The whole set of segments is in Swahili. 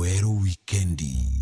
Wero Wikendi.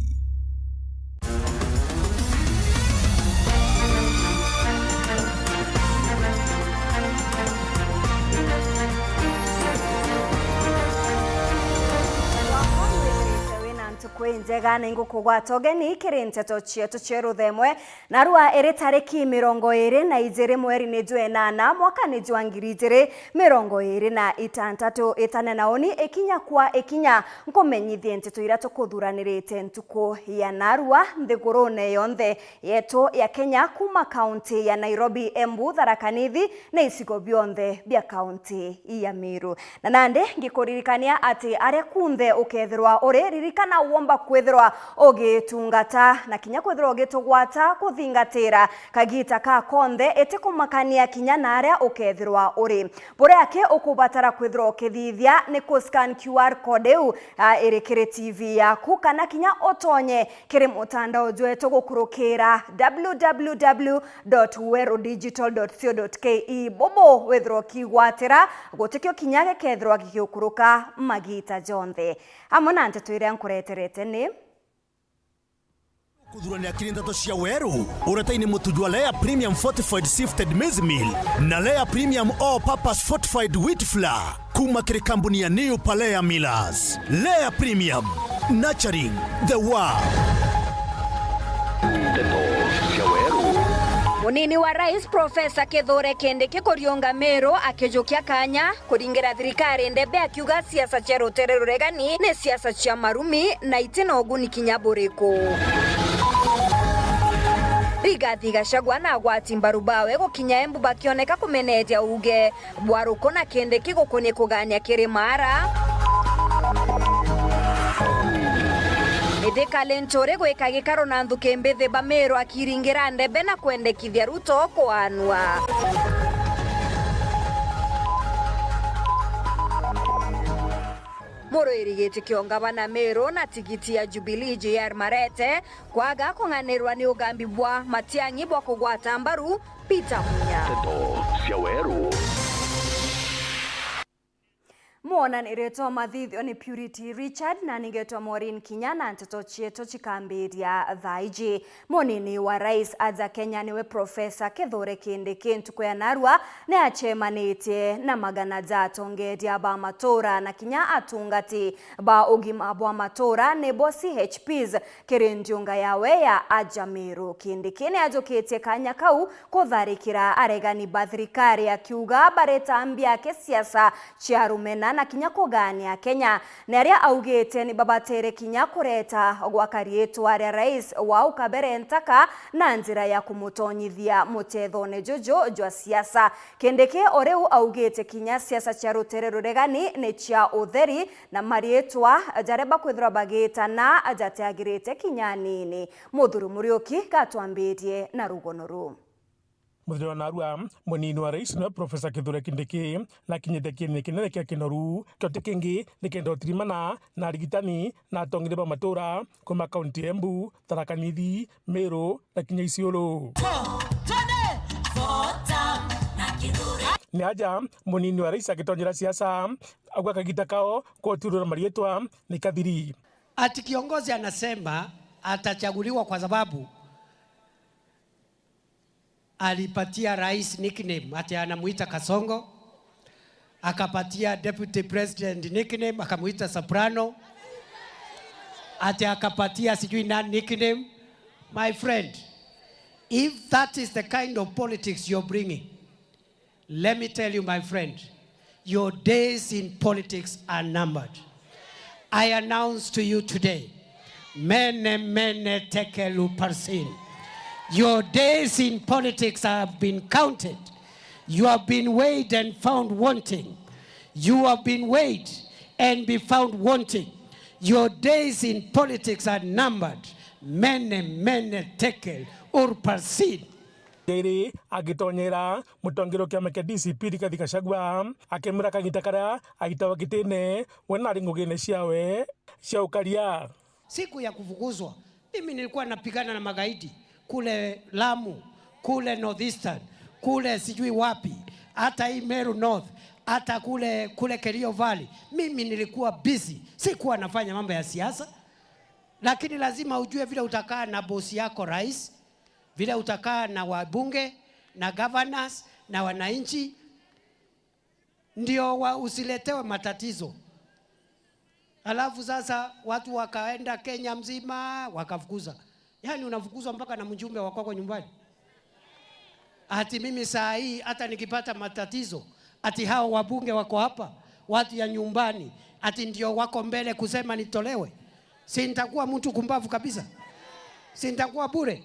Kwenjega na ingukugwa togeni kirinte tochietu cheru themwe na rua ere tariki 22 mweri ni jwe nana mwaka ni jwa ngiri 2026 etane naoni ekinya kwa ekinya nkomenyithie nteto ira tukuthuranirite ntuko ya narua nthigurune yonthe yetu ya Kenya kuma county ya Nairobi, Embu, Tharaka Nithi na isigo bionthe bia county ya Meru. Na nande ngikuririkania ati are kunthe ukethirwa ore ririkana womba kwethirwa ogitungata na kinya kwethirwa ogitugwata kuthingatira kagita ka konthe etikumakania kinya naria ukethirwa uri bore yake ukubatara kwethirwa okithithia ni ku scan QR code eu irikire TV yaku kana kinya otonye kiri mutandao jwetu gukurukira www.werodigital.co.ke bobo wethirwa kigwatira gutikio kinya kethirwa gikuruka magita jonthe amona nteto ire nkureterete ni kuthurania kirindato cia Weru uretaini mutujwa Lea Premium Fortified Sifted Maize Meal na Lea Premium All Purpose Fortified Wheat Flour kuma kiri kampuni ya New Palea Millers. Lea Premium, nurturing the world. Munini wa Rais Profesa Kithure Kindiki kurionga Meru akijukia kanya kuringira thirikari ndebe akiuga siasa cia rutere ruregani ni siasa cia marumi na itina uguni kinya buriku. Rigathi Gachagua na agwati mbarubawe gukinya Embu bakioneka kumenetia uge bwaruko na Kindiki gukuni kugania kirimara. Ithika Lentore gwika gikaro na nthuke mbithe Meru akiringira ndebe na kwendekithia Ruto kwanwa. Muruirigiti kiongabana Meru na tigiti ya Jubilee JR Marete kwaga kung'anirwa ni ugambi bwa Matiang'i bwa kugwata mbaru Peter Munya. Mwona nireto mathithio ni Purity Richard na ningetwa Maureen Kinyana nteto chieto chikambiria thaiji. Munini wa Rais aja Kenya niwe Profesa Kithure Kindiki ntuko ya narua ne achemanite na magana jatongeria ba matora na kinya atungati ba ugima bwa matora ne bo CHPs kirindiunga yawe ya aja Meru. Kindiki ne ajoketie kanya kau kutharikira aregani bathirikari akiuga bareta ambia ke siasa chiarumena na kinya kugania Kenya naria augete ni babatere kinya kureta gwakari yetu aria rais wa ukabere ntaka na njira ya kumutonyithia mutetho ne jojo jwa siasa. Kindiki oreu augete kinya siasa cia rutere ruregani ne cia utheri na marietwa jareba kwithira bagita na ajateagirite kinya nini. Muthuru Muriuki gatwambirie na rugonoru. Muthiro narua munini wa Rais na Profesa Kithure Kindiki na kinyete kinene kinene kia kinoru kyote kingi nikendo tirimana na rigitani na tongire matora kuma kaunti Embu, Tharaka Nithi, Meru na kinya Isiolo. Ni aja munini wa Rais akitonyera siasa agwa kagita kao kwa turu na marietwa ni kadhiri. Ati kiongozi anasema atachaguliwa kwa sababu alipatia rais nickname ati anamuita Kasongo, akapatia deputy president nickname akamuita Soprano, ati akapatia sijui nani nickname. My friend, if that is the kind of politics you're bringing, let me tell you my friend, your days in politics are numbered. I announce to you today, mene tekelu parsin. Your days in politics have been counted. You have been weighed and found wanting. You have been weighed and be found wanting. Your days in politics are numbered. Mene tekel urparsin. Dere agitonyera mutongero kia meke DCP Rigathi Gachagua akemura kagita kara agitawa kitene wena ringogene ciawe cia ukaria. Siku ya kufukuzwa mimi nilikuwa napigana na magaidi kule Lamu, kule Northeastern, kule sijui wapi, hata hii Meru North, hata kule Kerio Valley. Mimi nilikuwa busy, sikuwa nafanya mambo ya siasa. lakini lazima ujue vile utakaa na bosi yako rais, vile utakaa na wabunge na governors na wananchi, ndio usiletewe matatizo. Alafu sasa watu wakaenda Kenya mzima wakafukuza. Yaani unafukuzwa mpaka na mjumbe wa kwako nyumbani. Ati mimi saa hii hata nikipata matatizo, ati hao wabunge wako hapa, watu ya nyumbani, ati ndio wako mbele kusema nitolewe. Si nitakuwa mtu kumbavu kabisa? Si nitakuwa bure?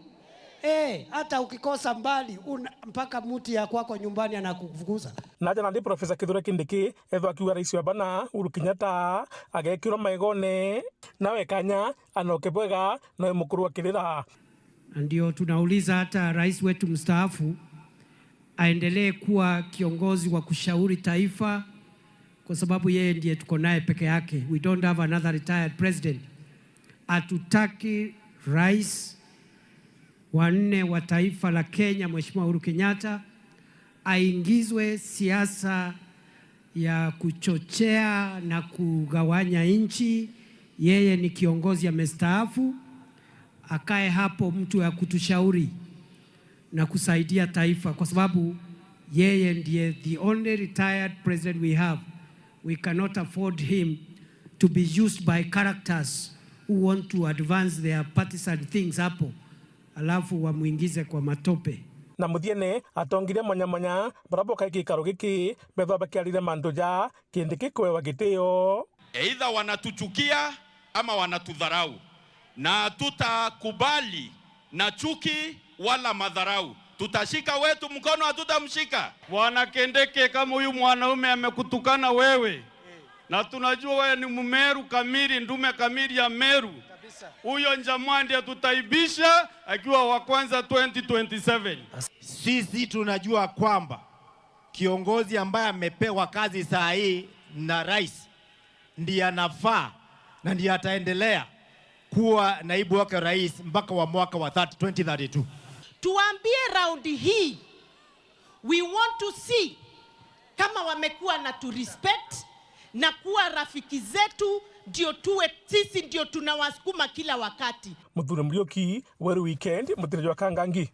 Hata ukikosa mbali mpaka mtu ya kwako nyumbani anakufukuza. Naja nandi Profesa Kithure Kindiki etho akiuga rais wa bana Uhuru Kenyatta agekirwo maigone nawe kanya anoke bwega na mukuru akirira. Ndio tunauliza hata rais wetu mstaafu aendelee kuwa kiongozi wa kushauri taifa, kwa sababu yeye ndiye tuko naye peke yake. We don't have another retired president. Hatutaki rais wanne wa taifa la Kenya Mheshimiwa Uhuru Kenyatta aingizwe siasa ya kuchochea na kugawanya nchi. Yeye ni kiongozi amestaafu, akae hapo mtu ya kutushauri na kusaidia taifa, kwa sababu yeye ndiye the only retired president we have. We cannot afford him to be used by characters who want to advance their partisan things hapo, alafu wamuingize kwa matope. Na muthiene atongire mwanya barabo kaiki karugiki betho bakiarire mandoja Kindiki kwewa gitio. Either wanatuchukia ama wanatudharau, na tutakubali na chuki wala madharau. Tutashika wetu mkono, hatutamshika. Bwana Kindiki, kama huyu mwanaume amekutukana wewe, na tunajua wewe ni Mmeru kamili, ndume kamili ya Meru, huyo Njamwandi tutaibisha akiwa wa kwanza 2027. Sisi tunajua kwamba kiongozi ambaye amepewa kazi saa hii na rais ndiye anafaa na ndiye ataendelea kuwa naibu wake rais mpaka wa mwaka wa 2032. Tuambie raundi hii, we want to see kama wamekuwa na to respect na kuwa rafiki zetu, ndio tuwe sisi ndio tunawasukuma kila wakati. Muthure Muriuki weru weekend mutire wa Kangangi.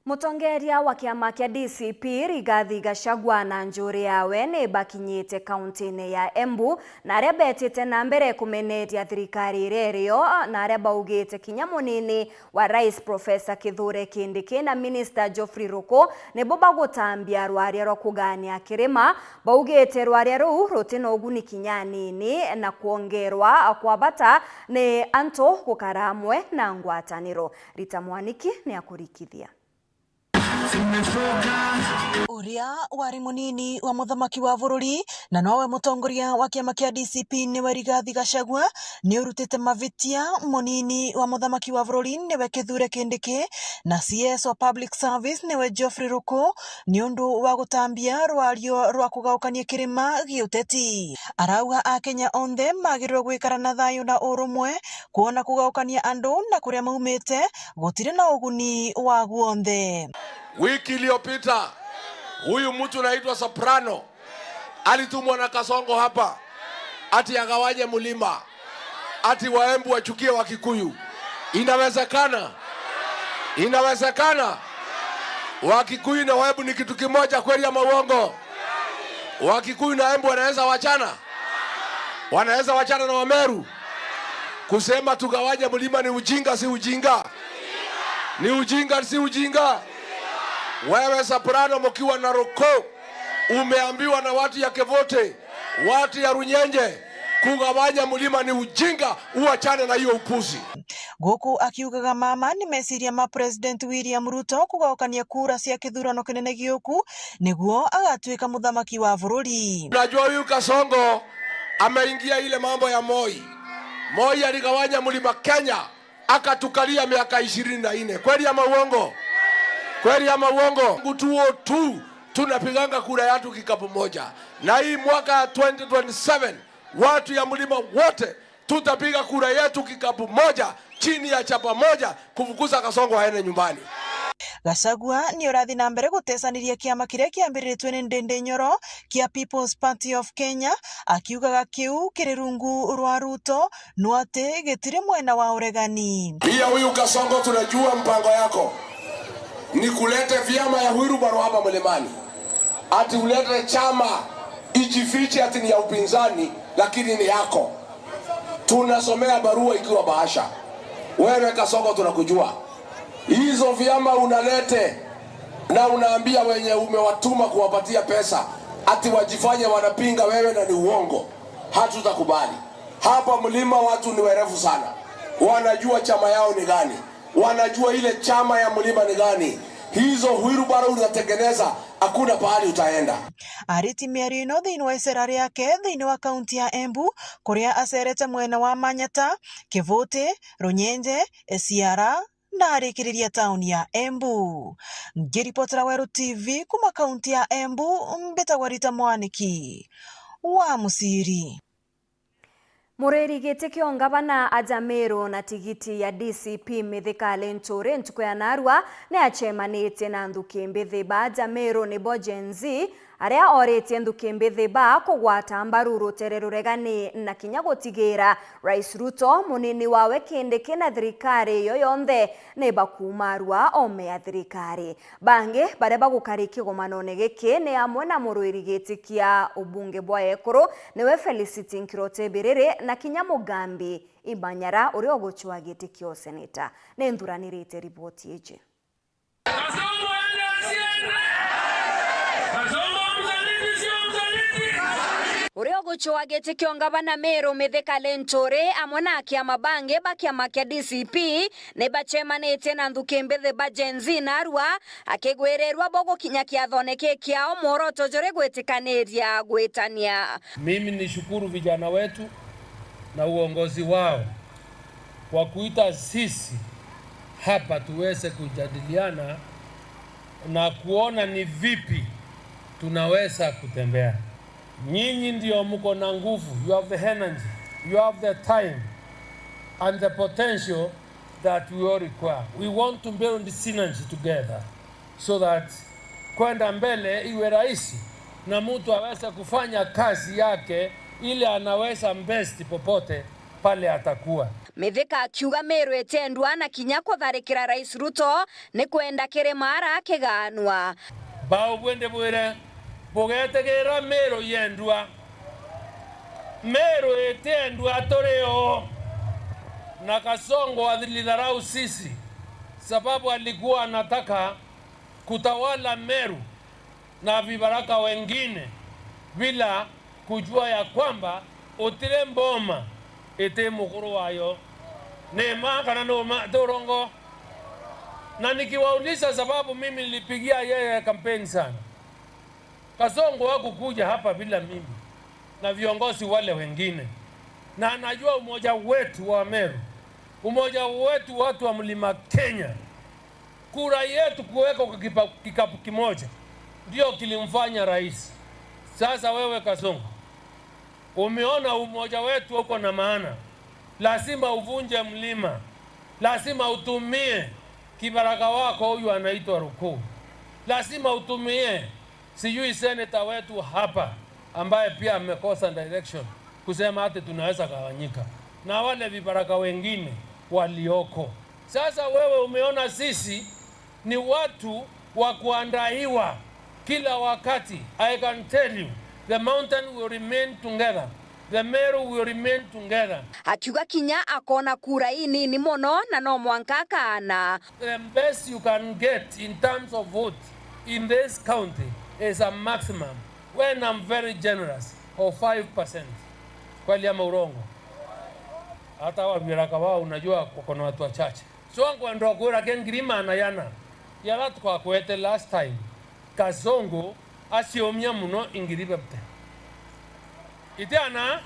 Mutongeria wa kiama kia DCP Rigathi Gachagua na njuri yawe ni bakinyite kaunti-ini ya Embu na aria betite na mbere kumeneria thirikari irerio na aria baugite kinya munini wa rais Profesa Kithure Kindiki na Minister Geoffrey Ruko nibo bagutambia rwaria rwa kugania kirima. Baugite rwaria ruu rutino uguni kinya nini na kuongerwa kwa bata ni anto gukaramwe na ngwataniro. Rita Mwaniki ni akurikithia. Uria wari munini wa muthamaki wa bururi na nowe mutongoria wa kiama kia DCP niwe Rigathi Gachagua ni urutite mavitia munini wa muthamaki wa bururi niwe Kithure Kindiki na CS wa Public Service niwe Geoffrey Ruko ni undu wa gutambia rwario rwa kugaukania kirima giuteti. Arauga Akenya onthe magirwe gwikara na thayu na urumwe kuona kugaukania andu na kuria maumite gutire na uguni wa guonthe. Wiki iliyopita huyu mtu anaitwa Soprano alitumwa na Kasongo hapa ati agawanye mlima, ati Waembu wachukie wa Kikuyu. Inawezekana? Inawezekana? Wa Kikuyu na Waembu ni kitu kimoja kweli ama uongo? Wa Kikuyu na Embu wanaweza wachana? Wanaweza wachana na Wameru? Kusema tugawanye mlima ni ujinga si ujinga? Ni ujinga si ujinga? Wewe Soprano mkiwa na Ruko umeambiwa na watu ya Kevote, watu ya Runyenje kugawanya mlima ni ujinga, uachane na hiyo upuzi. Guku akiugaga mama ni meciria ma President William Ruto kugaukania kura cia kithurano kinene giuku niguo agatuika muthamaki wa bururi. Unajua huyu Kasongo ameingia ile mambo ya Moi. Moi aligawanya mlima Kenya akatukalia miaka 24. Kweli ama uongo? Kweli ama uongo? Ngutuo tu tunapiganga kura yetu kikapu moja. Na hii mwaka 2027 watu ya mlima wote tutapiga kura yetu kikapu moja chini ya chapa moja kufukuza Kasongo aende nyumbani. Gachagua ni urathi na mbere gutecaniria kiama kiria kiambiriritwe ni Ndindi Nyoro kia People's Party of Kenya, akiugaga kiu kiri rungu rwa Ruto no ati gitiri mwena wa uregani. Pia huyu Kasongo, tunajua mpango yako ni kulete vyama ya Wilbaro hapa Mlimani, ati ulete chama ijifiche ati ni ya upinzani, lakini ni yako. Tunasomea barua ikiwa bahasha. Wewe Kasongo, tunakujua hizo vyama unalete na unaambia wenye umewatuma kuwapatia pesa ati wajifanye wanapinga wewe, na ni uongo. Hatutakubali. Hapa Mlima watu ni werevu sana, wanajua chama yao ni gani, wanajua ile chama ya Mlima ni gani. Hizo Wilbaro unatengeneza, hakuna pahali utaenda. Ariti Mierino thiini wa icera riake thiini wa kaunti ya Embu kuria acerete mwena wa Manyata, Kivuti, Runyenje, Esiara na arikiriria tauni ya Embu. Ngiripotera Weru TV kuma kaunti ya Embu, Mbitagwa Rita Mwaniki wa Musiri. Murerigite kio ngavana aja Meru na tigiti ya DCP Mithika Linturi ntuku ya Narua ni achemanite na Nthuki Mbithiba aja Meru ni bo Gen Z aria oritie Nthuki Mbithiba kugwata mbaru rutereruregani na kinya gutigira Rais Ruto munini wawe Kindiki na thirikari yoyonthe ni bakumarua ome ya thirikari. Bangi baria bagukari kigomanone giki ni amwe na murwirigite kia ubunge bwa Ekuru niwe Felicity Nkirotebiriri na kinya Mugambi Ibanyara uria ogochwa giti kio seneta. Ni nduranirite ripoti eje. Urio guchwa giti kio ngavana Meru Mithika Linturi amwe na kiama bangi bakiama kia DCP ni bachemanite na Nthuki Mbithiba Gen Z Narua akigwirerwa bogo kinya kiathoneke kiao muoroto jore gwitikaniria gwitania. Mimi nishukuru vijana wetu na uongozi wao kwa kuita sisi hapa tuweze kujadiliana na kuona ni vipi tunaweza kutembea. Nyinyi ndio mko na nguvu, you have the energy, you have the time and the potential that we all require. We want to build the synergy together so that kwenda mbele iwe rahisi na mtu aweze kufanya kazi yake ile anaweza best popote pale atakuwa. Mithika akiuga Meru etendwa na kinya kutharikira Rais Ruto ni kwenda Kirimara kiganwa. Bao bwende bwire bugetegera Meru yendwa. Meru etendwa toreo na Kasongo adhilidharau sisi sababu alikuwa anataka kutawala Meru na vibaraka wengine bila kujua ya kwamba utile mboma ete mukuru wayo nema kana no dorongo. Na nikiwauliza sababu mimi nilipigia yeye kampeni sana. Kasongo hakukuja hapa bila mimi na viongozi wale wengine, na anajua umoja wetu wa Meru, umoja wetu watu wa Mlima Kenya. Kura yetu kuweka kwa kikapu kimoja ndio kilimfanya rais. Sasa wewe Kasongo, umeona umoja wetu uko na maana, lazima uvunje mlima, lazima utumie kibaraka wako huyu anaitwa Ruku, lazima utumie sijui senator wetu hapa ambaye pia amekosa direction kusema hata tunaweza gawanyika na wale vibaraka wengine walioko. Sasa wewe umeona sisi ni watu wa kuandaiwa kila wakati. I can tell you the mountain will remain together, the Meru will remain together. Akiuga kinya akona kura ini ni mono na no mwanka kana. The best you can get in terms of vote in this county is a maximum, when I'm very generous, of 5%. Kweli ama urongo? Hata wa viraka wao unajua kuna watu wachache. So wangu ndo kura kengirima na yana. Yala tukwa kwete last time. Kasongo asiomya muno ingiribe bute. Itiana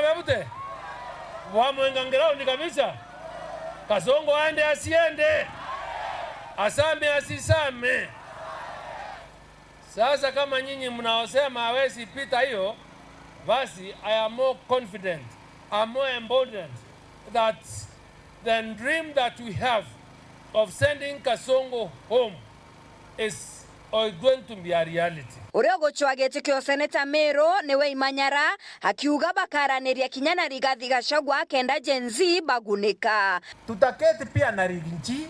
bebute. Wa mwengangerao ni kabisa. Kasongo aende asiende. Asame asisame. Sasa kama nyinyi mnaosema hawezi pita hiyo, basi I am more confident, I'm more emboldened that the dream that we have of sending Kasongo home is going to be a reality. Uria gochwagete kyo Senator Mero niwe Imanyara akiuga bakaraniria Kinyana Rigathi Gachagua kenda Gen Z bagunika. Tutaketi pia na Rigathi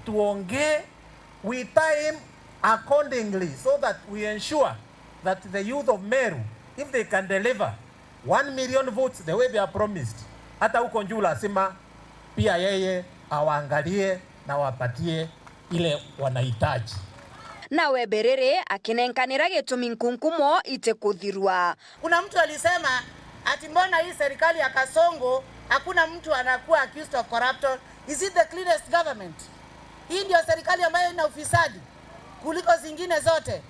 tuongee, we time accordingly so that we ensure that the youth of Meru, if they can deliver 1 million votes the way they are promised, hata huko juu lazima pia yeye awaangalie na wapatie ile wanahitaji. Nawe Berere akinenkanira gitumi nkunkumo itekuthirwa. Kuna mtu alisema ati mbona hii serikali ya Kasongo hakuna mtu anakuwa accused of corruption? Is it the cleanest government? Hii ndio serikali ambayo ina ufisadi kuliko zingine zote.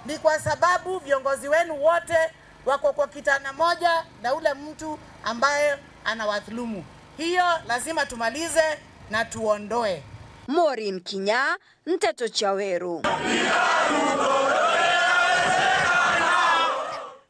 Ni kwa sababu viongozi wenu wote wako kwa kitana moja na ule mtu ambaye anawadhulumu. Hiyo lazima tumalize na tuondoe. Maureen Kinya, Nteto Chaweru.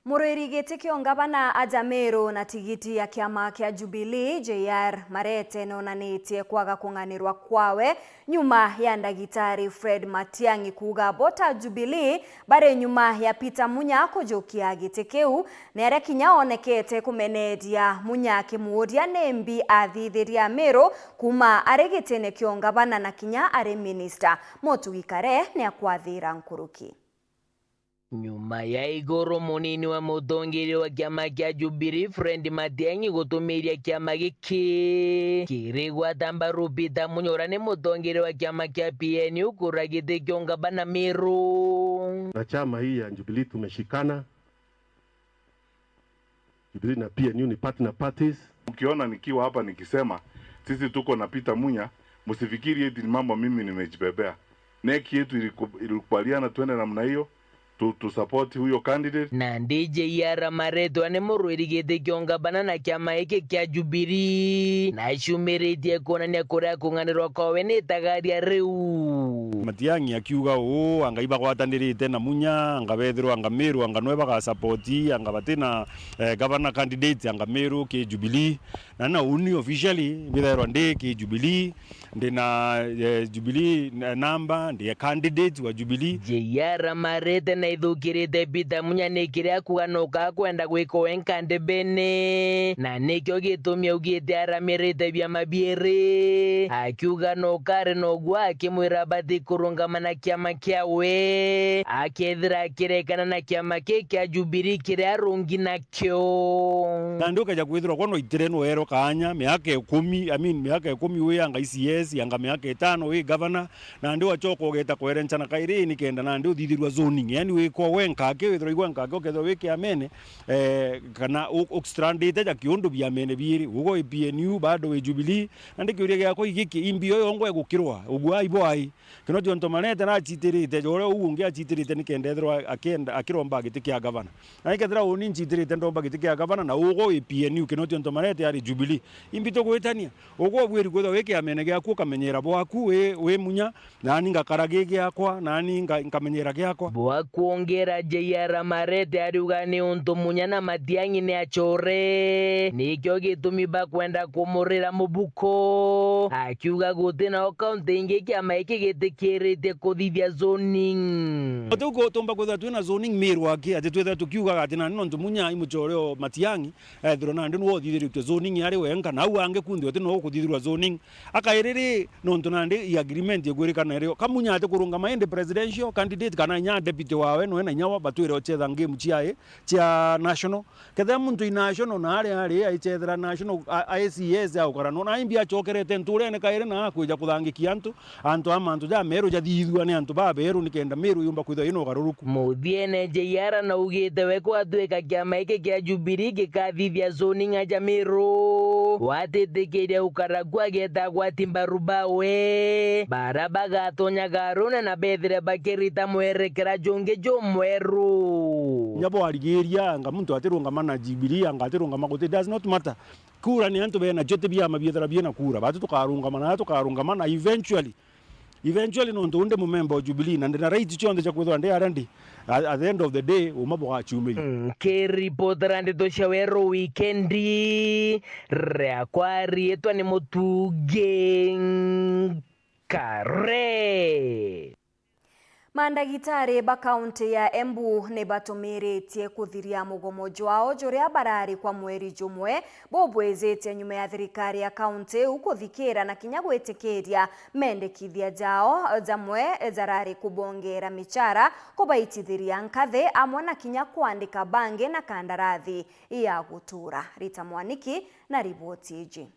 Murerigete kiongabana Ajamero na tigiti ya kiama kia Jubilee JR Marete nonanitie kwaga kunganirwa kwawe nyuma ya ndagitari Fred Matiang'i kuga bota Jubilee bare nyuma ya Peter Munya kujokia gitekeu nere Kinya onekete kumenedia Munya kimuodia nembi athithiria Mero kuma aregitene kiongabana na Kinya are minister Motugikare ne akwathira Nkuruki. Nyuma ya igoro munini wa muthongeri wa kiama kia Jubilee Fred Matiang'i gutumiria kiama giki kirigwa tambaru Peter Munya ni muthongeri wa kiama kia PNU kuragite kiongabana Meru. Na chama hii ya Jubilee tumeshikana. Jubilee na PNU ni partner parties. Mkiona nikiwa hapa nikisema sisi tuko na Peter Munya, msifikiri eti ni mambo mimi nimejibebea. Neki yetu ilikubaliana twende namna hiyo. To support huyo candidate. Na JR Marete ni murwirigite kiongabana na kiama hiki kia Jubilee na ishumirite kuonania kuria kunganirwa kwawe ni tagaria riu. Matiang'i akiuga angaiba gwatanirite na Munya angabethirwa angameru anganweba ga support angabatina governor candidate angameru ki Jubilee na uni officially bithairwa ndi ki Jubilee ndina Jubilee number ndi candidate wa Jubilee. JR Marete na ithukirite Peter Munya ni kiria kuganuka kwenda gwiko wenkande bene na nikyo gitumia ugite aramirite bya mabiere akiuga no kare no gwa akimwira bati kurungamana kiama kiawe akethira kirekana na kiama kia Jubilee kiria rungi nakyo na ndoka ja kwithirwa kono itireno ero kanya miaka 10 miaka 10 we anga ICS anga miaka 5 we governor na ndio achoko geta kwerenchana kairi ni kenda na ndio thithirwa zoning yani we ko wenka ke withirwa igwenka ke ketho we kiamene kana okstrandite ja kiondo biamene biri ugo PNU bado we Jubilee na ndikiuria gya ko igiki imbio yongo egukirwa ugwa iboi kino tionto manete na chitirite jore uungi achitirite ni kendethirwa akenda akiromba giti kia governor na ikethira uni chitirite ndomba giti kia governor na ugo PNU kino tionto manete ari Jubilee imbito gwetania ugo bwiri gwetho we kiamene gyaku kamenyera bwaku we Munya na ninga karage gyakwa na ninga nkamenyera gyakwa bwa kuongera JR Marete ariuga ni untu Munya na Matiang'i ni achore nikyo gitumi bakwenda kumurira mubuko akiuga gutina account ingi kiama iki gitikirite kuthithia zoning otugo tomba kwetha twina zoning Meru aki ati twetha tukiuga ati na nontu Munya imuchoreo Matiang'i thirona ndu no thithiritwe zoning ari wenka na au ange kundi ati no kuthithirwa zoning akairiri nontu na ndi agreement yegwirikana irio Kamunya ati kurunga maende presidential candidate kana nya deputy wawe no ena nyawa batwire ochetha game chiae chia national ketha muntu national na ari aichethera national ICS au karano na imbi achokerete nturene kaire na kuja kuthangikia antu amantu ja Meru ja thithua ni antu ba Meru nikenda Meru yumba kwitho ino garuruku muthiene JR na ugite we kwatwika kiama iki kia Jubilee gikathithia zoning aja Meru watitikiria ukaragwa geta gwatimbarubawe baraba gatonya garune na bethire bakirita mwerekera jonge jo mweru nyabo aligeria anga muntu atirunga mana Jubilee anga atirunga magote does not matter kura ni antu bena jote bia mabiethera bia na kura batu tukarunga mana eventually no ntunde mumemba wa Jubilee na ndina right chonde cha kwethwa ndi arandi at the end of the day umabo ga chumi ke reporter Nteto Chaweru weekendi reakwari etwa ni mutuge Kare. Mandagitari ba kaunti ya Embu ne batumiretie kuthiria mugomo jwao juria barari kwa mweri jumwe bobwezetie nyuma ya thirikari ya kaunti ukuthikira na kinya gwitikiria mendekithia jao jamwe zarari kubongera michara kubaitithiria nkathe amwe na kinya kuandika bange na kandarathi ya gutura. Rita Mwaniki na ripoti iji.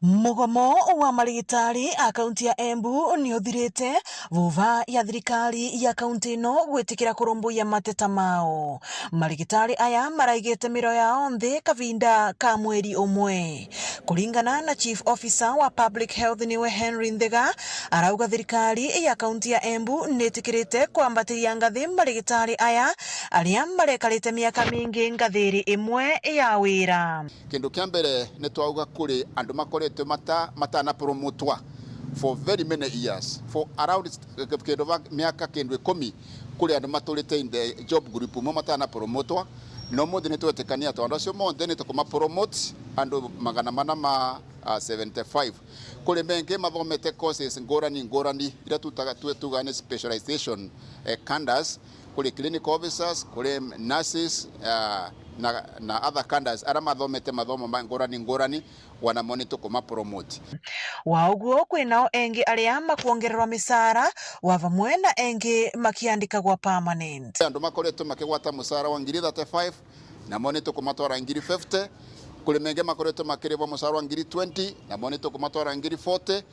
Mugomo wa marigitari a kaunti ya Embu ni uthirite vuva ya thirikari ya kaunti no gwitikira kurumbuya mateta mao. Marigitari aya maraigite miro yao nthi kavinda ka mweri umwe. Kulingana na Chief Officer wa Public Health niwe Henry Ndega, arauga thirikari ya kaunti ya Embu nitikirite kwambatiria ngathi marigitari aya aria marekarite miaka mingi ngathiri imwe ya wira. Kindu kia mbere ni twauga kuri andu makoretwe matana promotwa for very many years, for around miaka kindu 10 kuri andu maturite in the job group mo matana promotwa no muthi ni twetekania tondu acio monthe ni tukuma promote andu magana mana ma 75 kuri mengi mathomete courses ngorani ira tuga ni specialization candas kuri clinical officers kuri nurses na other candas ara mathomete mathomo ngorani wana monito kuma promote wauguo kwinao engi aria makuongererwa misara wa vamwe na engi makiandika gwa permanent. Andu makoretwo makigwata musara wa 35 na monito kumatwara 50 kuri menge makoretwo makiribwa musara wa 20 na monito kumatwara 40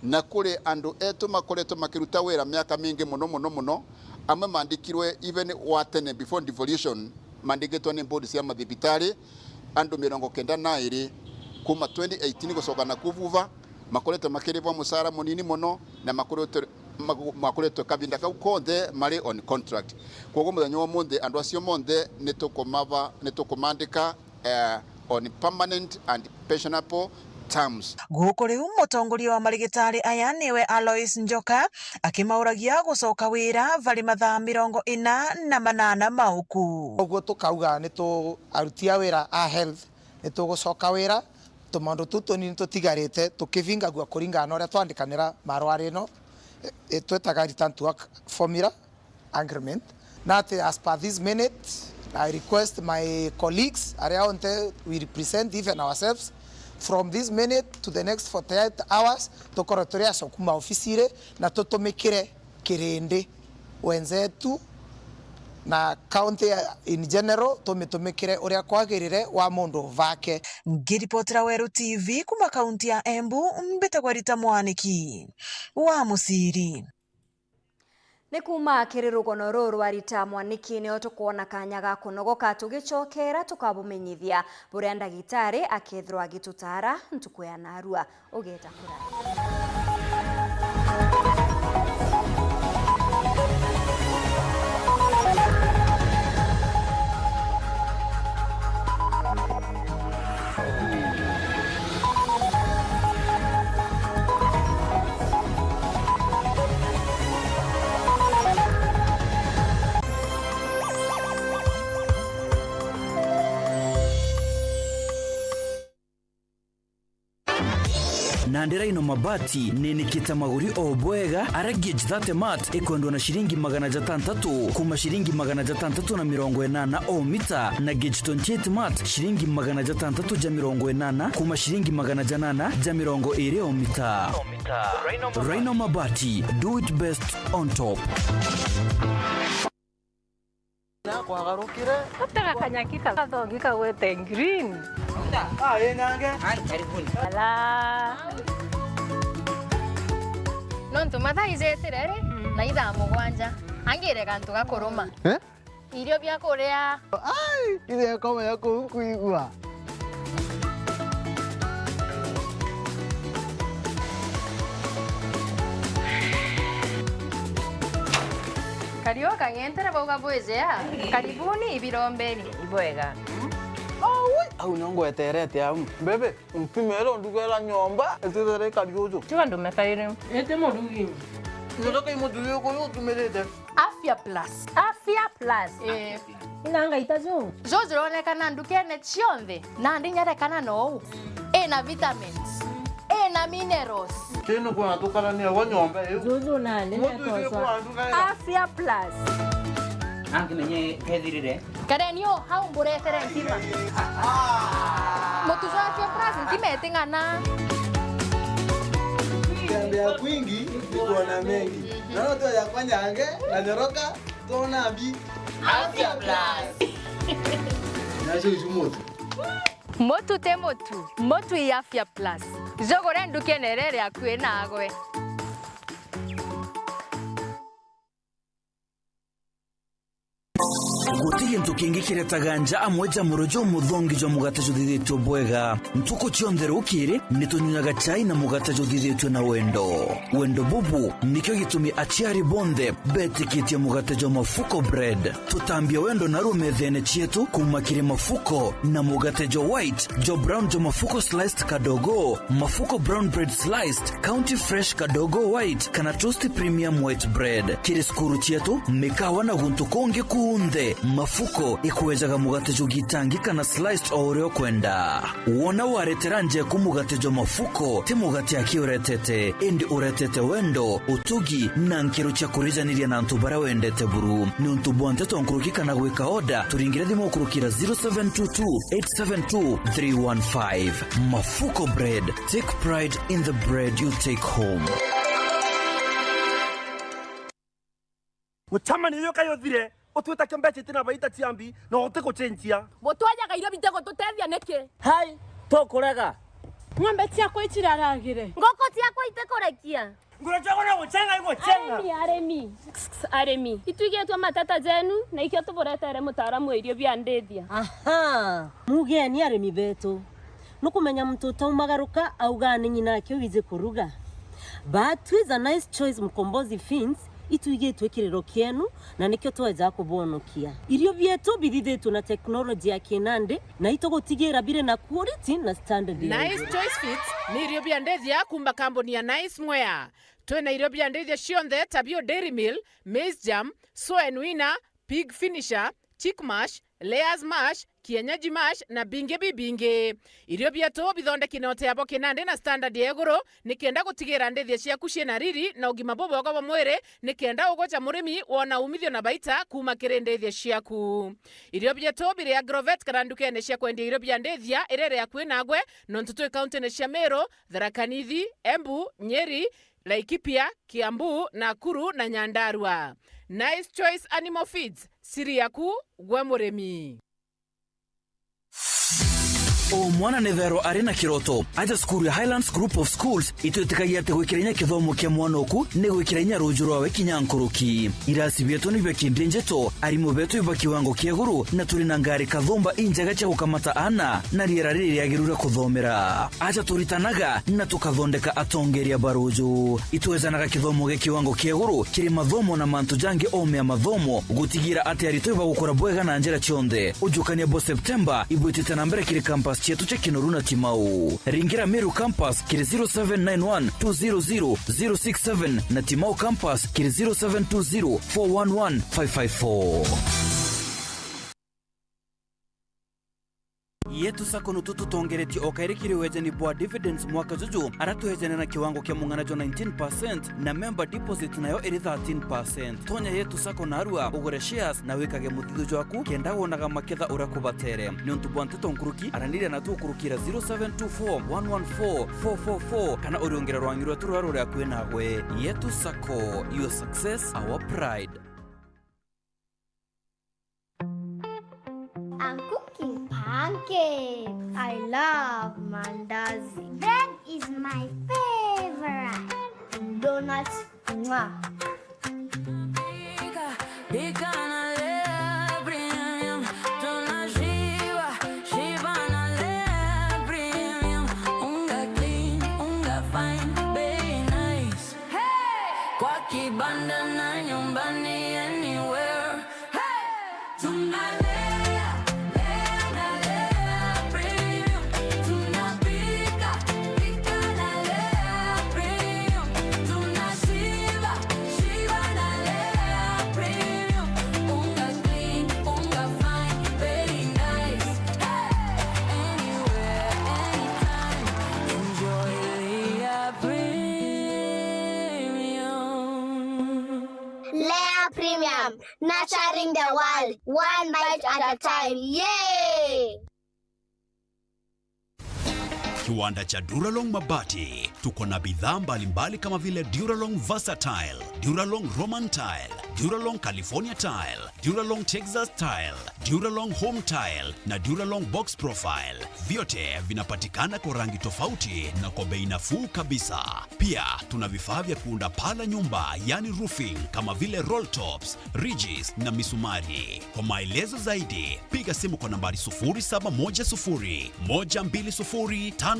na kuri andu etu makoretwo makiruta wira miaka mingi muno amwe mandikirwe even watene before devolution mandikitwo ni board cia mathibitari andu 92 kuma 2018 gucoka na kuvuva makoretwo makiribwa musara munini muno na makoretwo kavinda kau konthe mari on contract. Koguo muthenya wa munthe andu acio monthe nitukumandika on permanent and pensionable terms. Guku riu mutongoria wa marigitari aya niwe Alois Njoka akimauragia gucoka wira vari mathaa 48 mauku. Uguo tukauga nitu arutia wira a health nitugucoka wira tumandu tutu ni tutigarite tukivinga gwa kuringana na uria twandikanira marwari no twetaga return to work formula agreement not as per this minute. I request my colleagues around we represent even ourselves from this minute to the next 48 hours tukorotoria sokuma ofisire na tutumikire kirindi wenzetu na county in general tumitumikire uria kwagirire wa mundu vake. Ngiripotera Weru TV kuma kaunti ya Embu, mbitagwa Rita Mwaniki wa Musiri. Ni kuma kirirugono ruru wa Rita Mwaniki ni tukuona kanya ga kunogoka tugicokera tukabumenyithia buria ndagitari akethirwa agitutara ntuku ya narua ugeta kurara. Nandera ino mabati nenikita maguri obwega ara gauge 30 mat ekwendwa na shilingi 600 kuma shilingi 680 o mita na gauge 28 mat shilingi 680 kuma shilingi 820 o mita. Rhino mabati, do it best on top. Na kwa garukire utaka kanyakika kathongika wete green yenyange karibuni ala nontu mathaizetirere na ithaa mugwanja angire kantu gakuruma irio bya kuria ile kama yako kuigua kario kang'entere bauga bwezea karibuni ibirombeni ibwega au nyongo eterete au bebe mpimero ndugela nyomba etere kariozo tiwa ndumefaire ete modugi ndoka imodugi ko yotumelete Afya plus inanga itazo zo zironekana ndukene cionthe na ndinyarekana no na vitamins na minerals. Tino kwa tukalania wanyombe. Zuzu na Afya Plus. Anki menye kedirire. Karenio hau mburetere ntima. Mutuzo Afya Plus ntimete ng'ana. Tembea kwingi kuona mengi. Naona tu ya kwanya ange na nyoroka tona bi Afya Plus. Nasho isumoto. Motu te motu. Motu ya Afya Plus. Jogore ndukenerere akwe nagwe. gutire ntukingi kiretaganja amweja murojo muthongijo mugatejo thithitio bwega ntuko chiondhere ukiri nitunyunyaga chai na mugatejo thithitio na wendo bubu nikyo gitumi achiari bonde betikitie mugatejo mafuko bread tutambia wendo na rumethene chietu kumakire mafuko na mugatejo white jo brown jo mafuko sliced kadogo mafuko brown bread sliced county fresh kadogo white kana toasty premium white bread kiri skuru chietu mikawa na guntukonge kuunde mafuko ikuwezaga mugatejo gitangika na sliced oreo kwenda wona wareteranje kumugatejo mafuko ti mugati akiuretete indi uretete wendo utugi na nkiro cha kurijaniria na ntubara wendete buru ni untubonte tonkurukika na gwika oda turingire thimo ukurukira 0722-872-315 mafuko bread take pride in the bread you take home. Muchama niyo kayothire otweta kembeche tina baita tiambi no oteko chenjia Mutwaja gairo bitego tutethia neke. hai tokorega Ng'ombe ciakwa itiraragire. Ngoko ciakwa itekorekia. Ngurachago na guchenga igo chenga. Aremi. Ituigetwa matata jenu na ikio tuburetere mutaaramu irio bia ndethia. Aha. Mugeni aremi betu. Nukumenya mtoto umagaruka auga ni nyina akio wize kuruga. But with a nice choice mkombozi fins ituigetwe kirero kienu na nikyo tweza kubonokia. Irio bietu bidithetwo na teknolojia ya kinande na itogotigira bire na quality na standard. Nice Choice Fits ni irio bia ndethia kumba kambuni ya Nice Mwea. Twena irio bia ndethia cionthe tabio Dairy Mill, Maize Jam, Soen Winner, Pig Finisher, Chick Mash, Layers Mash, Kienyeji Mash na binge bibinge. Irio bietu bithondeki na oteabo kinande na standard ya iguru nikenda gutigira ndethia ciaku ciena riri na ugima bubwega wa mwiri nikenda ugocha murimi wona umithio na baita kuma kiri ndethia ciaku. Irio bietu bire Agrovet kana ndukene cia kwendia irio bia ndethia irere ya kwinagwe no ntutwe county ne cia Meru, Tharaka Nithi, Embu, Nyeri, Laikipia, Kiambu, Nakuru na Nyandarua. Nice Choice Animal Feeds, siri yaku gwe murimi. O mwana nevero arena kiroto aja skuru ya Highlands Group of Schools itwetikagia ate gwikiranya kithomo kia mwanoku ne gwikiranya rujuru wa kinyankuruki irasi bietu ni bekindenjeto arimu betu iba kiwango kieguru na turi na ngari kathomba injaga cha gukamata ana na riera riri yagirura kuthomera aja turitanaga na tukathondeka atongeria baruju itwezanaga kithomo ge kiwango kieguru kiri mathomo na mantu jange ome mathomo gutigira ate arito iba gukora bwega na njera chonde ujukania bo September ibwitite na mbere kiri campus chetu cha Kinoruna Timau. Ringira Meru Campus kiri 0791-200-067 na Timau Campus kiri 0720-411-554. Yetu sako nututu tongereti okairikiri wejeni bwa dividends mwaka juju aratu wejeni na kiwango kia munganajo 19% na member deposit nayo iri 13%. Tonya yetu sako narua ugore shares na wikage mutithu waku kenda wonaga maketha urakubatere. Ni untubuante tonkuruki aranire na tukurukira 0724-114-444 kana uriongera rwangirwa turarore akwinagwe. Yetu sako, your success, our pride. I'm cooking pancakes. I love mandazi. Bread is my favorite. Donuts, mwah. Farm, nurturing the world, one bite at a time. Yay! Kiwanda cha Duralong Mabati tuko na bidhaa mbalimbali kama vile Duralong Versatile, Duralong Roman Tile, Duralong California Tile, Duralong Texas Tile, Duralong Home Tile na Duralong Box Profile. Vyote vinapatikana kwa rangi tofauti na kwa bei nafuu kabisa. Pia tuna vifaa vya kuunda paa la nyumba yani roofing kama vile roll tops, ridges na misumari. Kwa maelezo zaidi piga simu kwa nambari 0710 120 590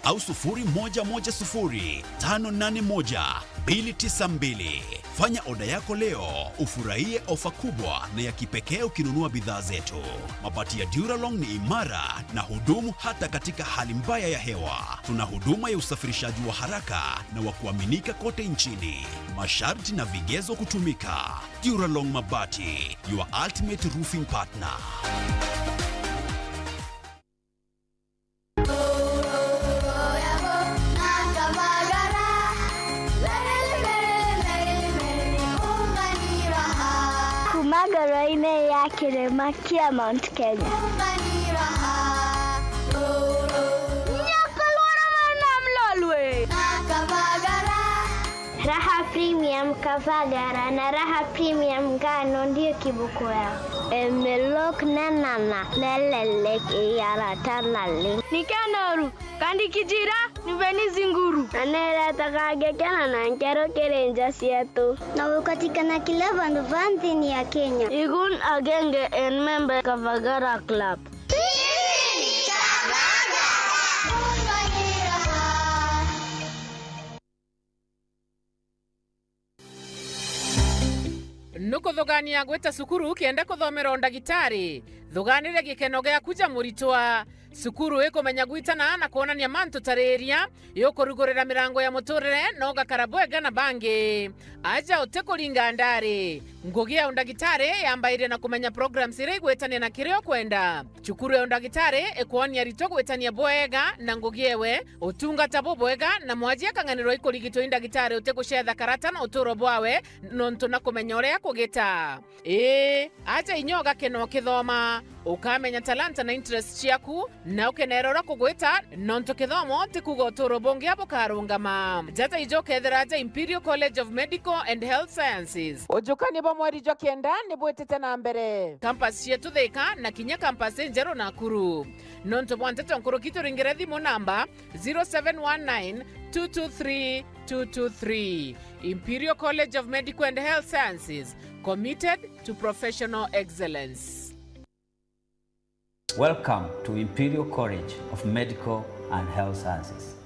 au 0110 581 292. Fanya oda yako leo ufurahie ofa kubwa na ya kipekee ukinunua bidhaa zetu. Mabati ya Duralong ni imara na hudumu hata katika hali mbaya ya hewa. Tuna huduma ya usafirishaji wa haraka na wa kuaminika kote nchini. Masharti na vigezo kutumika. Duralong Mabati, your ultimate roofing partner. Magaraine ya Kirema kia Mount Kenya. Raha Premium Kavagara na Raha Premium Ngano ndio kibuko yao. Emelok na nana lelelek yara tanale. Nikanoru kandi kijira niveni zinguru. Anela takage kana na nkero kerenja sietu. Na ukatika na kileva ndvanti ya Kenya. Igun agenge en member Kavagara Club. Nuko thogania gweta sukuru kienda kuthomera ndagitari thuganire gikeno gya kuja muritwa sukuru ikomenya gwitana na kuonania mantu tareria yokurugurira mirango ya muturire no gakarabwega na bangi aja utekuringa ndari ngugi ya ndagitari yambaire na kumenya programs ire gwetania na kirio kwenda chukuru ya ndagitari ikuonia rito gwetania bwega na ngugi ewe utungata bwega na mwajia kanganiro ikurigitwo ndagitari utekuchetha karata na uturo bwawe nontu na kumenya uria kugita aja inyoga keno kithoma ukamenya talanta na interest ciaku na ukenerora kugwita nontu kithomo tikuga uturo bongi abo karungama jata ijoke theraja Imperial College of Medical and Health Sciences ujukani bo mweri jo kienda ni bwetete na mbere campus yetu Thika na kinya campus Njero Nakuru nontu bwantete nkuru kitu ringire thimu namba 0719 223 223 Imperial College of Medical and Health Sciences, committed to professional excellence. Welcome to Imperial College of Medical and Health Sciences.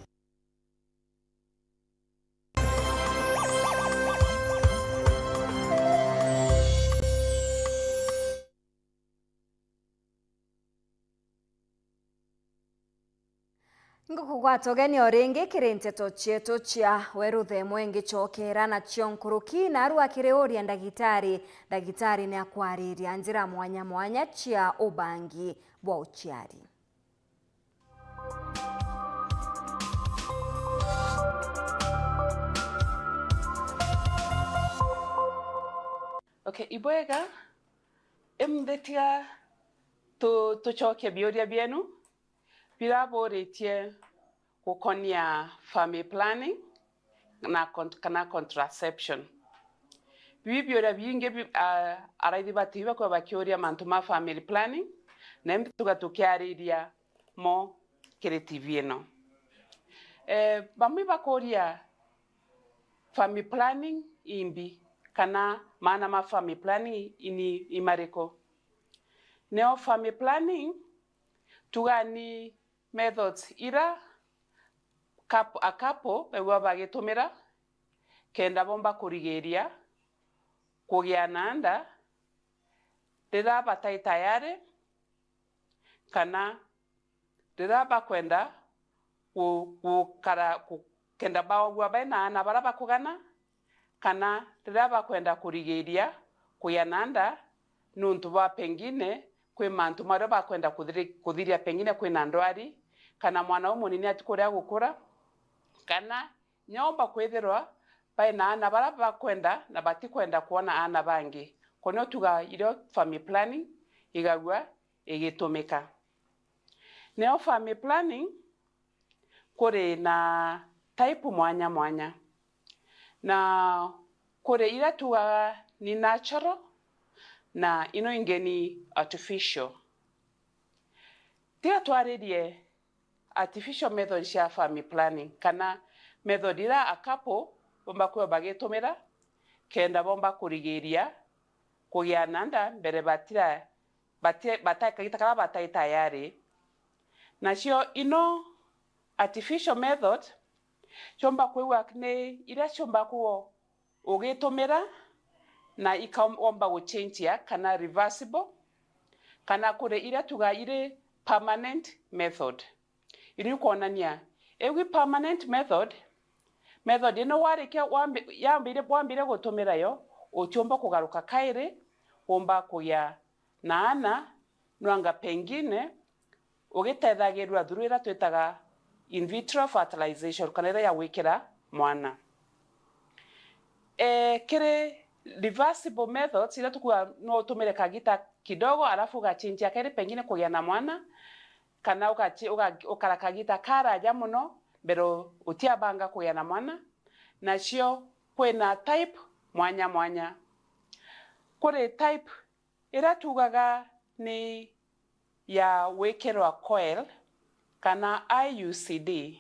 Ngukugwatogeni oringi kirinteto chietu chia weruthe mwengi chokera na chionkuruki na aru akireoria ndagitari ni akwariria njira mwanya mwanya chia ubangi bwa uchiari. Okay, ibwega emdetia to choke bioria bienu biraboretie gukonia family planning na contraception bibioria binge araithi batiba kwa bakioria mantuma family planning na tugatukiariria mo kiretivieno bamwe bakoria family planning imbi kana maana ma family planning ini imareko neo family planning tugani methods ira akapo ewa bagitumira kenda bomba kurigeria kugiana nda rira batai tayari kana rira bakwenda kenda bawa baina na baraba kugana kana rira bakwenda kurigeria kugiana nda nuntu ba pengine kwe mantu mara bakwenda kuthiria pengine kwina ndwari kana mwana umunini atikuria gukura kana nyomba kwithirwa baina ana bara bakwenda na batikwenda kuona ana bangi kono tuga irio family planning igagwa igitumika. Neo family planning kore na type mwanya mwanya na kore ira tuga ni natural na ino ingeni artificial. Tia twarerie artificial method cia family planning kana method ira a couple bomba kwa bagitumira kenda bomba kurigiria kugia nanda mbere batai kala batai tayari. Nacio ino artificial method chomba kwewa kne ira chomba kuo ugitumira na ikaomba guchange kana reversible kana kure ira tuga ire permanent method. Iri kuonania ewi permanent method ino wareke wambire gutumira yo uchomba kugaruka kaire omba kuya naana nwanga pengine ugetethagirwa through ira twetaga in vitro fertilization kana ira ya wikira mwana. Kire reversible methods ira tukua no utumire kagita kidogo alafu gachinjia kaire pengine kuya na mwana kana ukara kagita karaja muno bero utiabanga kuya na mwana. Nacio kwena type mwanya mwanya. Kore type ira tugaga ni ya wikirwa coil kana IUCD.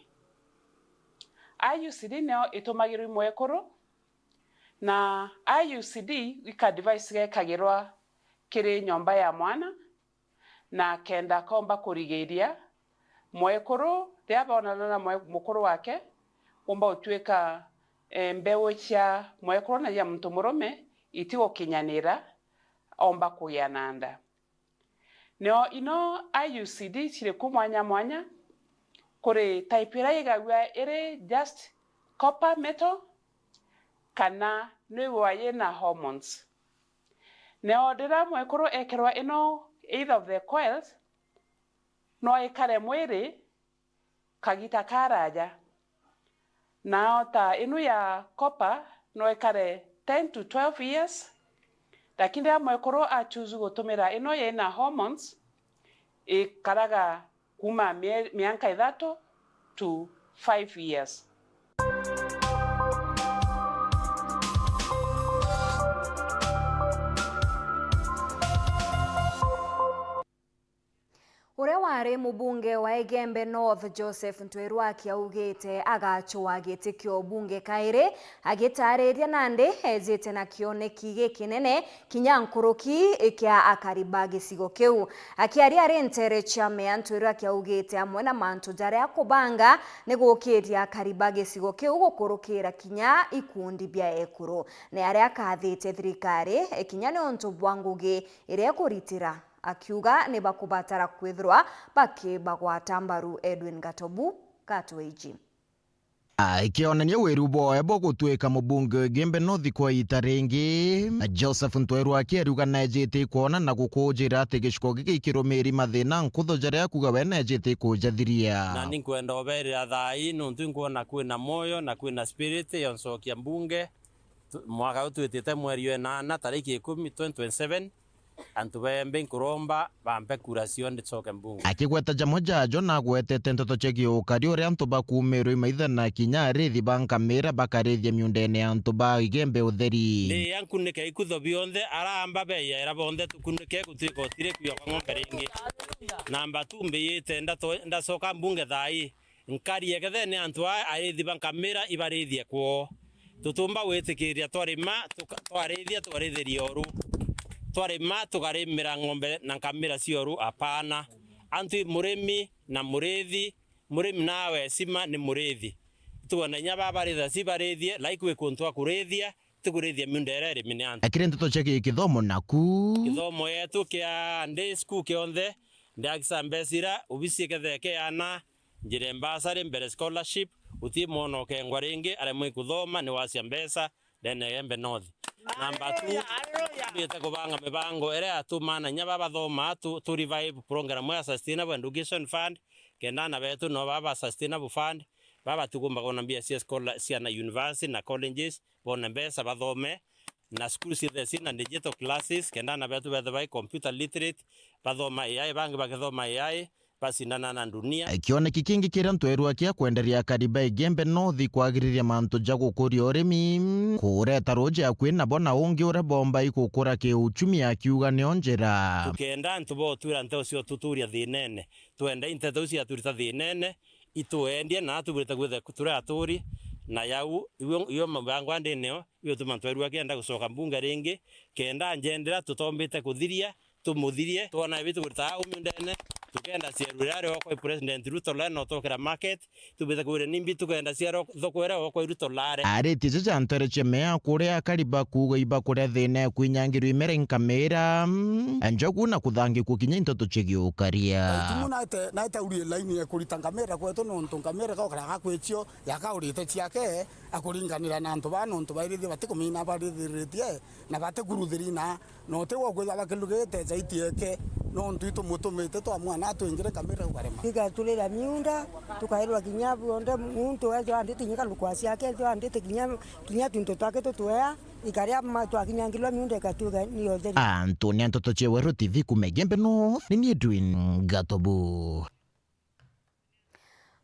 IUCD neo itumagirwa mwekuru na IUCD ika device gekagirwa kiri nyomba ya mwana na kenda komba kurigiria mwekuru riabona na mukuru wake omba utweka mbewo cia mwekuru na ya muntu murume itigo kinyanira omba kuyananda. Neo ino IUCD chire kumwanya mwanya kore type ira igagwa ere just copper metal kana niwa yena hormones. Neo dira mwekuru ekerwa ino either of the coils no ikare mwiri kagita karaja. Nao ta inu ya copper no ikare 10 to 12 years. Lakini ya mwekuru achuzu gutumira ino yena hormones ikaraga kuma mianka 3 to 5 years. Uria wari mubunge wa Egembe North Joseph Ntweru akiaugite agachwa giti kyo bunge kaire agitariria nande ezite na kioneki gikinene kinyankuruki kia akariba gicigo kiu akiaria ari ntere chairman Ntweru akiaugite amwe na mantu jare akubanga nigukiria akariba gicigo kiu gukurukira kinya ikundi bia ekuru ne ari akathite thirikari kinya ni onto bwangugi ire kuritira akiuga ni bakubatara kwithirwa bakibagwata mbaru Edwin Gatobu Katweiji. Ikionania wiru boe bogutwika mubunge Egembe North kwa ita ringi Joseph Ntweru akiruga nejete kuona na gukujira ati giciko gikirumiri mathina nkutho jaria kuga we nejete kujathiria na ninkwenda oberera thai nuntu nkuona kwina moyo na kwina spirit yonsokia mbunge mwaka utwitite mweri wa 8 tariki 10 2027 antu bembe nkuromba bampe kura cionde coke mbunge akigweta jamo jajo na gwetete ntoto chegiukari uria antu bakumirwo imaitha na kinya rithi bankamira bakarithia miundene antu ba Igembe utheri ni yankunike ikutho bionthe aramba beya era bonthe tukunike gutwika otire kuyo ng'ombe ringi namba tumbe yite ndacoka mbunge thai nkarie gethene antu arithi bankamira ibarithie kwo tutumba witikiria twarima twarithia twarithiria oru twarima tukarimira ng'ombe na nkamira cioru apana antu murimi na murithi murimi nawe sima ni murithi tuona nya babaritha cibarithie laikwe kuntu akurithia tukurithia miundere mine antu akire ntoto cheki kithomo naku kithomo yetu kia ndei school kionthe ndakisa mbesira ubisi ketheke ana njire mbasari mbere scholarship uti mono kengwa ringi ale mwe kuthoma ni wacia mbesa dene Egembe North namba 2 bita kubanga mibango ere atumana nya baba thoma tu revive program ya sustainable education fund kenda na betu no baba sustainable fund baba tugomba gona mbia cia na university na colleges bona mbesa bathome na school cia digital classes kenda na betu bethe computer literate bathoma AI bangi bagithoma AI basindana na dunia. Kioneki kingi kira ntwerwa kia kwenderia kariba igembe nothi kwagiriria mantu ja gukuria urimi kureta roja kwina bona ungi ure bomba ikukura ki uchumi akiuga ni onjera tukenda ntubo twira nte ucio tuturia thinene twenda inte thucia turita thinene ituendie na tuburita gwethe kutura aturi na yau iyo mambango andineo iyo tumantwerwa kienda gucoka mbunge ringi kenda njendera tutombite kuthiria tumuthirie tuona bitu kurita umundene tukenda cierurare oko president Ruto lano tokera market tubita kure nimbi tukenda ciero thokwera oko Ruto lare ari tizo jantore chemea kure akariba kugo iba kure thine kwinyangiru imere nkamera anjogu na kuthangi kukinya intoto chegio karia tumuna naita uri line ya kurita kamera kwetu nonto kamera ka kara kwetio yakaurite ciake akuringanira na antu bano ntu bairithi batikumina barithiritie na batekuruthirina no tewo kwetha bakilugete zaitieke no ntu mutumite to mwana tuingire kamera ukarema tiga tulira miunda tukairwa kinyabu onde muntu wezo andite nyika lukwasi yake zo andite kinya tunto take tutoya ikaria matu akinyangilwa miunda katuga ni yothe Antonia Ntoto Cheweru TV kumegembe no ni Edwin Gatobu.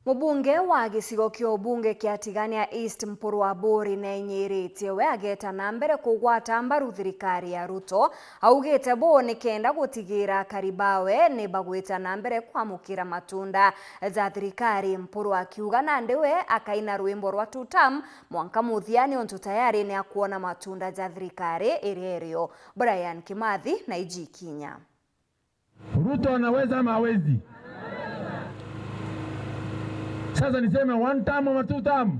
Mubunge wa gicigo kia ubunge kia Tigania East Mpuru wa Bori na Nyeriti we ageta na mbere kugwata mbaru thirikari ya Ruto augite bo ni kenda gutigira karibawe ni bagwita na mbere kwamukira matunda za thirikari. Mpuru akiuga na ndiwe akaina rwimbo rwa tutam mwanka muthiani ontu tayari ni akuona matunda za thirikari ererio. Brian Kimathi na Iji Kinya. Ruto anaweza ama hawezi? Sasa niseme one time ama two time?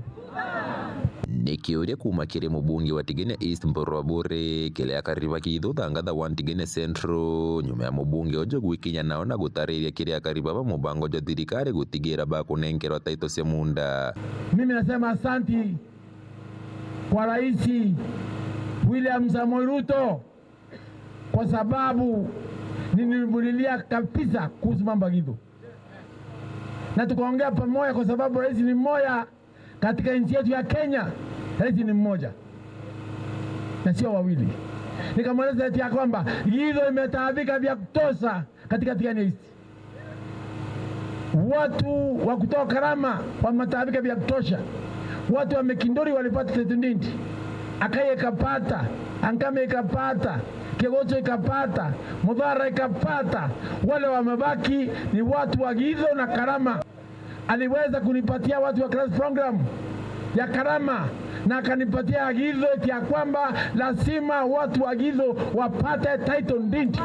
Nikiuria kuma kire mubunge wa Tigania East Mpuru wa Bori kile akariba kitho thangatha wa Tigania Central nyuma ya mubunge Ojogu Ikinya nao na gutariria kire akariba ba mubango jo thirikari gutigira ba kunenkerwa taito cia munda. Mimi nasema asanti kwa Rais William Samoei Ruto kwa sababu nilimulilia kabisa kuhusu mambo hizo. Na tukaongea pamoja kwa sababu rais ni mmoja katika nchi yetu ya Kenya. Rais ni mmoja na sio wawili. Nikamweleza eti ya kwamba hizo imetaabika vya kutosha katika Tigania East. Watu wa kutoka Karama wametaabika vya kutosha. Watu wa Mekindori walipata tetundindi. Akaye ikapata, Ankame ikapata, Kegocho ikapata, Mudhara ikapata. Wale wamebaki ni watu wa Githo na Karama. Aliweza kunipatia watu wa class program ya Karama na akanipatia Githo ya kwamba lazima watu wa Githo wapate title deed.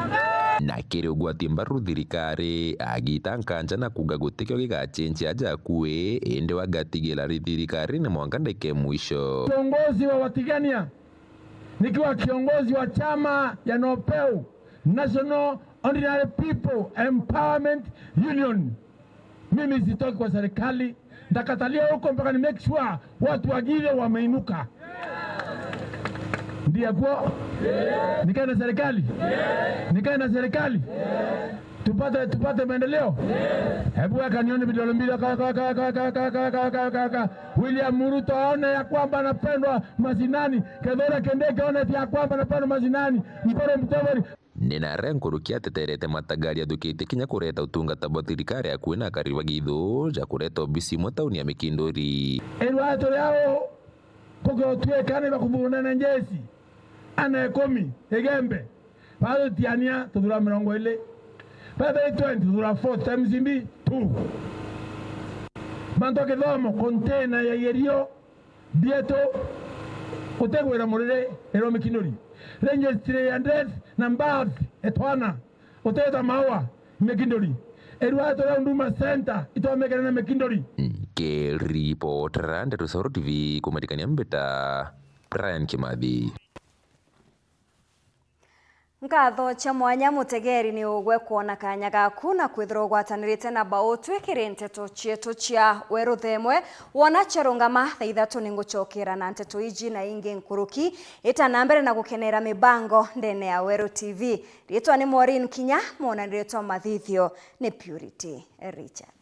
Na kire ugwati mbaru thirikari agita nkanja na kuga gutikyo gigachenji aja kue ende wagatigila thirikari ni mwanga ndeke mwisho. Kiongozi wa Watigania nikiwa kiongozi wa chama ya NOPEU, National Ordinary People Empowerment Union. Mimi sitoki kwa serikali, ndakatalia huko mpaka ni make sure watu wagile wameinuka. Ndiye kwa nikae na serikali, nikae na serikali tupate maendeleo. Hebu akanione bilioni 2 William Ruto aone ya kwamba anapendwa Mazinani. Kedora Kendeke aone ya kwamba anapendwa Mazinani. Mpore Mtobori nina renkurukia teterete matagari adukite kinya kureta utungata bwa thirikari akuina kariba Githo ja kureta obisi motauni ya Mekindori. Elwato yao koko tuekane bakubuna njesi ana 10 egembe bado Tiania tudura 20 bado 20 tudura 4 times 2 manto kedomo container ya yerio bieto utegwera murire ero Mekindori registry address number etwana uteta maua Mekindori elwato ya Huduma Center itomekana na Mekindori. Ke reporter Ndeto Sauro TV kumatikania Mbeta Brian Kimathi. Ngatho cha mwanya mutegeri ni ugwe kuona kanya gaku na kwithirwo gwatanirite na bao twikire nteto cietu cia weru themwe wona charungama thaa 3 ninguchokera na nteto iji na ingi nkuruki itana mbere na gukenera mibango ndene ya Weru TV. Ritwa ni Maureen Kinya, mona ritwa mathithio ni Purity Richard.